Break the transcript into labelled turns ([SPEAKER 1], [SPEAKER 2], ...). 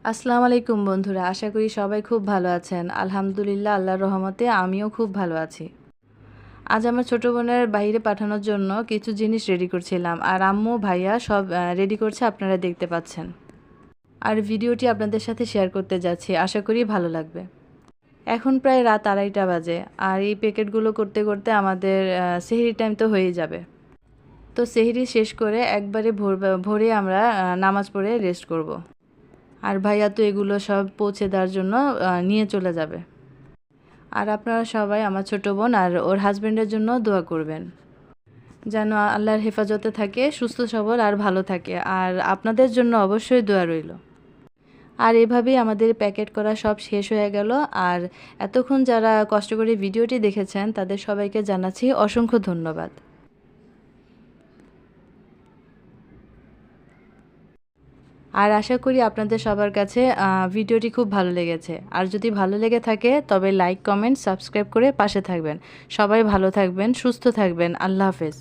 [SPEAKER 1] আসসালামু আলাইকুম বন্ধুরা, আশা করি সবাই খুব ভালো আছেন। আলহামদুলিল্লাহ, আল্লাহর রহমতে আমিও খুব ভালো আছি। আজ আমার ছোট বোনের বাইরে পাঠানোর জন্য কিছু জিনিস রেডি করছিলাম, আর আম্মু ভাইয়া সব রেডি করছে, আপনারা দেখতে পাচ্ছেন। আর ভিডিওটি আপনাদের সাথে শেয়ার করতে যাচ্ছি, আশা করি ভালো লাগবে। এখন প্রায় রাত 2:30 বাজে, আর এই প্যাকেটগুলো করতে করতে আমাদের সেহরি টাইম তো হয়েই যাবে। তো সেহরি শেষ করে একবারে ভোরে আমরা নামাজ পড়ে রেস্ট করব। আর ভাইয়া তো এগুলো সব পৌঁছে দেওয়ার জন্য নিয়ে চলে যাবে। আর আপনারা সবাই আমার ছোট বোন আর ওর হাজব্যান্ডের জন্য দোয়া করবেন, যেন আল্লাহর হেফাজতে থাকে, সুস্থ সবল আর ভালো থাকে। আর আপনাদের জন্য অবশ্যই দোয়া রইল। আর এভাবেই আমাদের প্যাকেট করা সব শেষ হয়ে গেল। আর এতক্ষণ যারা কষ্ট করে ভিডিওটি দেখেছেন তাদের সবাইকে জানাচ্ছি অসংখ্য ধন্যবাদ। আর আশা করি আপনাদের সবার কাছে ভিডিওটি খুব ভালো লেগেছে। আর যদি ভালো লেগে থাকে তবে লাইক, কমেন্ট, সাবস্ক্রাইব করে পাশে থাকবেন। সবাই ভালো থাকবেন, সুস্থ থাকবেন। আল্লাহ হাফেজ।